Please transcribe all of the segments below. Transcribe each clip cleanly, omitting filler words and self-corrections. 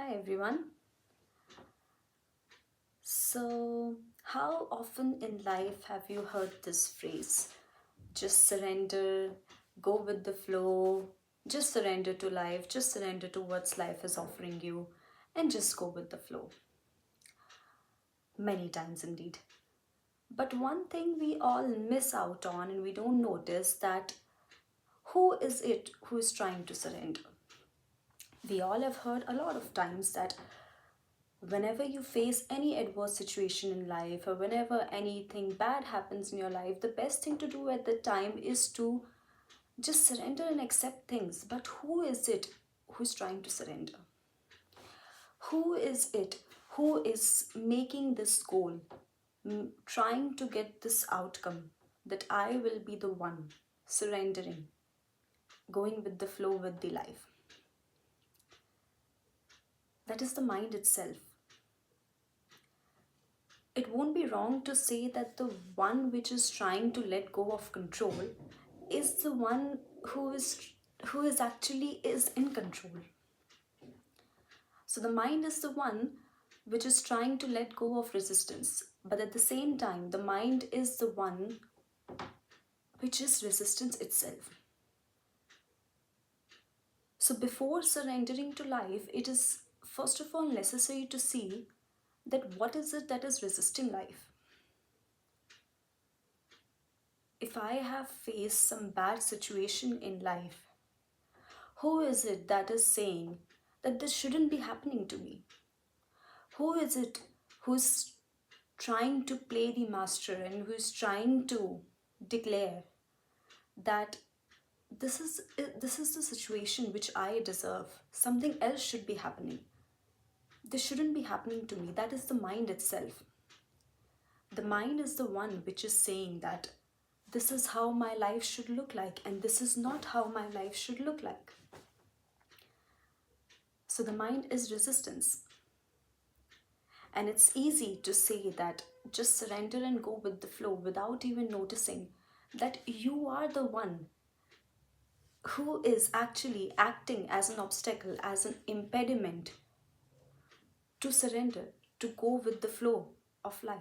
Hi everyone. How often in life have you heard this phrase? Just surrender, go with the flow, just surrender to life, just surrender to what life is offering you, and just go with the flow. Many times indeed. But one thing we all miss out on and we don't notice that who is it who is trying to surrender? We all have heard a lot of times that whenever you face any adverse situation in life or whenever anything bad happens in your life, the best thing to do at the time is to just surrender and accept things. But who is it who's trying to surrender? Who is it who is making this goal, trying to get this outcome that I will be the one surrendering, going with the flow with the life? That is the mind itself. It won't be wrong to say that the one which is trying to let go of control is the one who is actually is in control. So the mind is the one which is trying to let go of resistance, but at the same time the mind is the one which is resistance itself. So before surrendering to life, it is first of all necessary to see that what is it that is resisting life. If I have faced some bad situation in life, who is it that is saying that this shouldn't be happening to me? Who is it who's trying to play the master and who's trying to declare that this is the situation which I deserve? Something else should be happening. This shouldn't be happening to me. That is the mind itself. The mind is the one which is saying that this is how my life should look like and this is not how my life should look like. So the mind is resistance. And it's easy to say that just surrender and go with the flow without even noticing that you are the one who is actually acting as an obstacle, as an impediment to surrender, to go with the flow of life.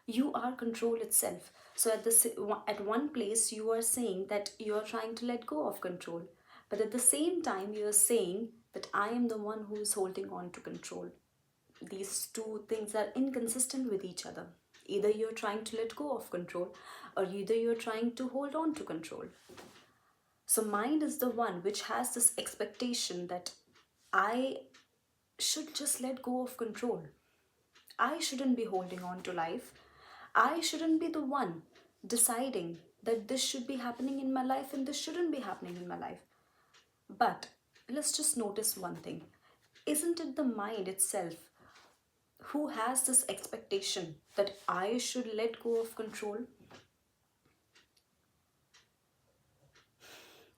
You are control itself. So at one place you are saying that you are trying to let go of control, but at the same time you are saying that I am the one who is holding on to control. These two things are inconsistent with each other. Either you're trying to let go of control or either you're trying to hold on to control. So mind is the one which has this expectation that I should just let go of control. I shouldn't be holding on to life. I shouldn't be the one deciding that this should be happening in my life and this shouldn't be happening in my life. But let's just notice one thing. Isn't it the mind itself who has this expectation that I should let go of control?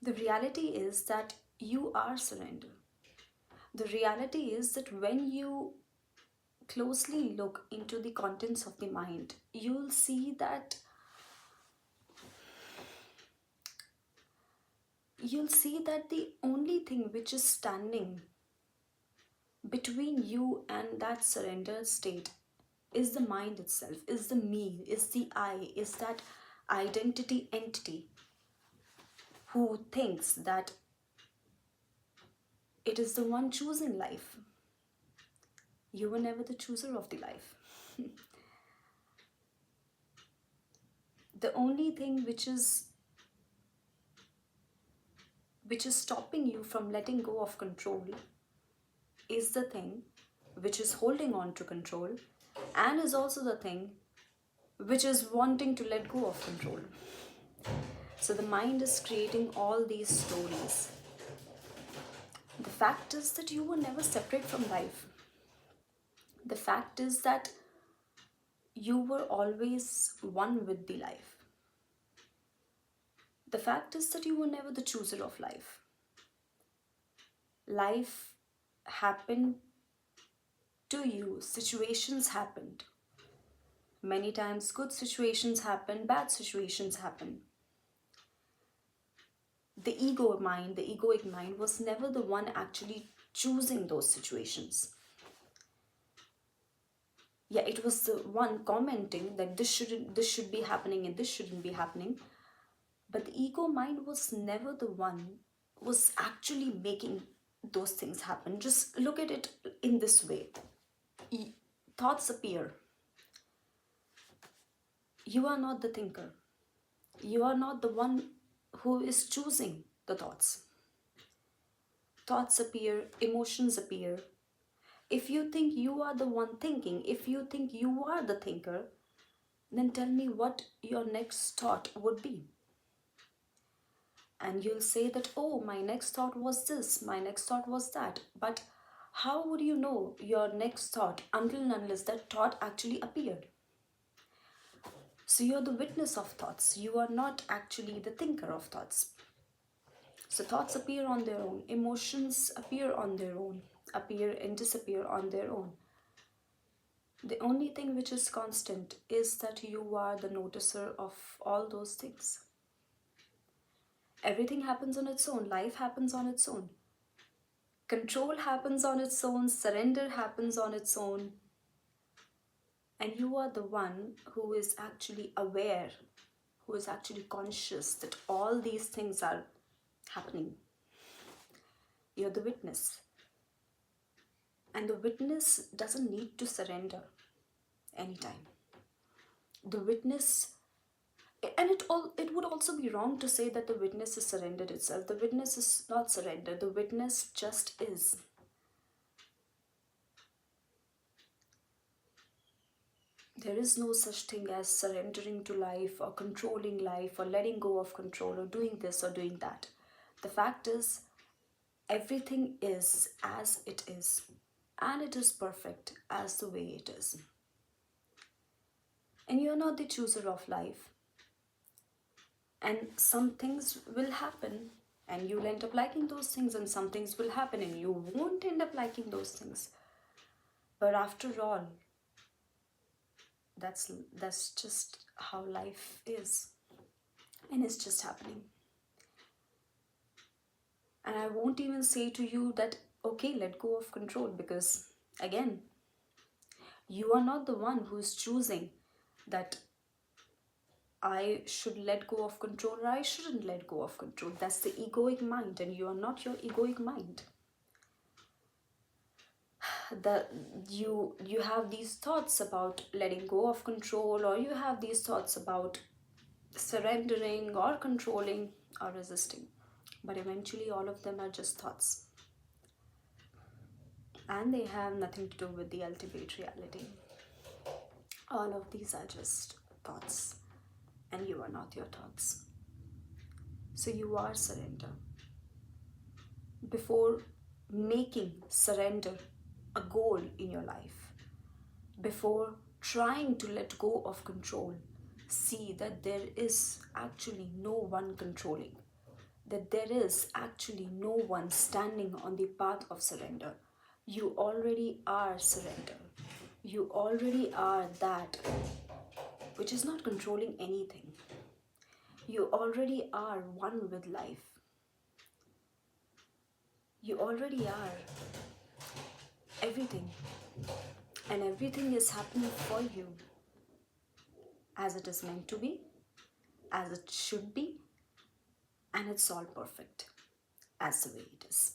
The reality is that you are surrender. The reality is that when you closely look into the contents of the mind, you'll see that the only thing which is standing between you and that surrender state is the mind itself, is the me, is the I, is that identity entity who thinks that it is the one choosing life. You were never the chooser of the life. The only thing which is stopping you from letting go of control is the thing which is holding on to control and is also the thing which is wanting to let go of control. So the mind is creating all these stories. The fact is that you were never separate from life. The fact is that you were always one with the life. The fact is that you were never the chooser of life. Life happened to you, situations happened. Many times good situations happen, bad situations happen. The egoic mind was never the one actually choosing those situations. Yeah, it was the one commenting that this should be happening and this shouldn't be happening. But the ego mind was never the one was actually making those things happen. Just look at it in this way. Thoughts appear. You are not the thinker. You are not the one who is choosing the thoughts. Thoughts appear, emotions appear. If you think you are the one thinking, if you think you are the thinker, then tell me what your next thought would be. And you'll say that, oh, my next thought was this, my next thought was that. But how would you know your next thought until and unless that thought actually appeared? So you're the witness of thoughts. You are not actually the thinker of thoughts. So thoughts appear on their own. Emotions appear on their own. Appear and disappear on their own. The only thing which is constant is that you are the noticer of all those things. Everything happens on its own. Life happens on its own. Control happens on its own. Surrender happens on its own. And you are the one who is actually aware, who is actually conscious that all these things are happening. You're the witness. And the witness doesn't need to surrender anytime. The witness, and it would also be wrong to say that the witness is surrendered itself. The witness is not surrendered. The witness just is. There is no such thing as surrendering to life or controlling life or letting go of control or doing this or doing that. The fact is, everything is as it is, and it is perfect as the way it is. And you're not the chooser of life. And some things will happen and you'll end up liking those things, and some things will happen and you won't end up liking those things. But after all, that's just how life is, and it's just happening. And I won't even say to you that, okay, let go of control, because again, you are not the one who is choosing that I should let go of control or I shouldn't let go of control. That's the egoic mind, and you are not your egoic mind. That you have these thoughts about letting go of control, or you have these thoughts about surrendering or controlling or resisting, but eventually all of them are just thoughts, and they have nothing to do with the ultimate reality. All of these are just thoughts, and you are not your thoughts. So you are surrender. Before making surrender a goal in your life, before trying to let go of control, see that there is actually no one controlling, that there is actually no one standing on the path of surrender. You already are surrender. You already are that which is not controlling anything. You already are one with life. You already are everything. And everything is happening for you as it is meant to be, as it should be, and it's all perfect as the way it is.